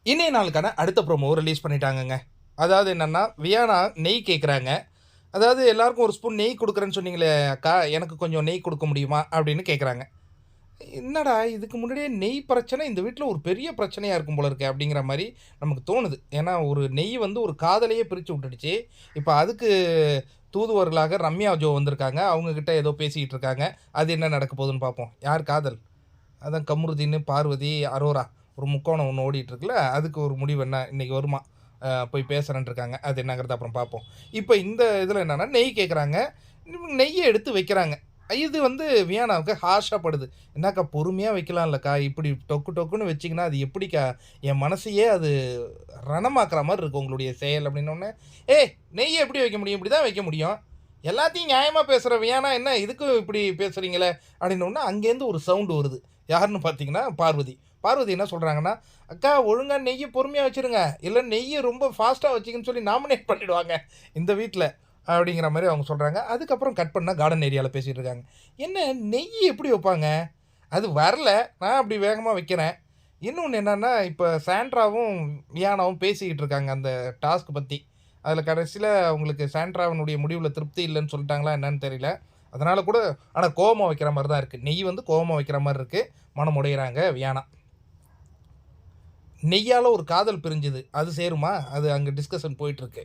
இன்றைய நாளுக்கான அடுத்த ப்ரோமோ ரிலீஸ் பண்ணிட்டாங்கங்க. அதாவது என்னன்னா, வியானா நெய் கேட்குறாங்க. அதாவது எல்லாருக்கும் ஒரு ஸ்பூன் நெய் குடுக்குறேன்னு சொன்னீங்களே அக்கா, எனக்கு கொஞ்சம் நெய் குடுக்க முடியுமா? அப்படின்னு கேட்குறாங்க. என்னடா இதுக்கு முன்னாடியே நெய் பிரச்சனை இந்த வீட்ல ஒரு பெரிய பிரச்சனையா இருக்கும் போல இருக்கே! அப்படிங்கிற மாரி நமக்கு தோணுது. ஏன்னா ஒரு நெய் வந்து ஒரு காதலையே பிரிச்சு விட்டுடுச்சு. இப்ப அதுக்கு தூதுவர்களாக ரம்யா, ஜோ வந்திருக்காங்க. அவங்க கிட்ட ஏதோ பேசிக்கிட்டு இருக்காங்க. அது என்ன நடக்க போகுதுன்னு பார்ப்போம். யார் காதல்? அதான் கமருதீன், பார்வதி, அரோரா ஒரு முக்கோணம் ஒண்ணு ஓடிட்டு இருக்குல்ல, அதுக்கு ஒரு முடிவு என்ன இன்னைக்கு வருமா? போய் பேசுறேன்ட்டு இருக்காங்க. அது என்னங்கிறத அப்புறம் பார்ப்போம். இப்ப இந்த இதுல என்னன்னா, நெய் கேட்குறாங்க. நெய்ய எடுத்து வைக்கிறாங்க. இது வந்து வியானாவுக்கு ஹார்ஷா படுது. "என்னக்கா பொறுமையா வைக்கலாம்லக்கா, இப்படி டொக்கு டொக்குன்னு வச்சீங்கன்னா, அது எப்படிக்கா என் மனசையே அது ரணமாக்குற மாரி இருக்கு உங்களுடைய செயல்" அப்படின்னோனே, "ஏய் நெய்ய எப்படி வைக்க முடியும்? இப்படி தான் வைக்க முடியும். எல்லாத்தையும் நியாயமா பேசுற வியானா என்ன இதுக்கும் இப்படி பேசுறீங்களே?" அப்படின்னோனே அங்கேருந்து ஒரு சவுண்ட் வருது. யாருன்னு பார்த்தீங்கன்னா, பார்வதி. பார்வதி என்ன சொல்றாங்கன்னா, "அக்கா ஒழுங்கா நெய்ய பொறுமையா வச்சுருங்க. இல்ல நெய்ய ரொம்ப ஃபாஸ்ட்டா வச்சீங்கன்னு சொல்லி நாமினேட் பண்ணிடுவாங்க இந்த வீட்ல." அப்படிங்கிற மாரி அவங்க சொல்றாங்க. அதுக்கப்புறம் கட் பண்ணா கார்டன் ஏரியால பேசிட்டு இருக்காங்க. "என்ன நெய் எப்படி வைப்பாங்க? அது வரல. நான் அப்படி வேகமா வைக்கிறேன்." இன்னொன்னு என்னன்னா, இப்ப சாண்ட்ராவும், வியானாவும் பேசிக்கிட்டு இருக்காங்க அந்த டாஸ்க் பத்தி. அதுல கடைசில அவங்களுக்கு சாண்ட்ராவினுடைய முடிவுல திருப்தி இல்லன்னு சொல்ட்டாங்களா என்னன்னு தெரியல. அதனால கூட ஆனா கோவமா வைக்கிற மாரி தான் இருக்கு. நெய் வந்து கோவமா வைக்கிற மாரி இருக்கு. மனம் உடையறாங்க வியானா. நெய்யால ஒரு காதல் பிரிஞ்சது. அது சேருமா? அது அங்க டிஸ்கஷன் போயிட்டு இருக்கு.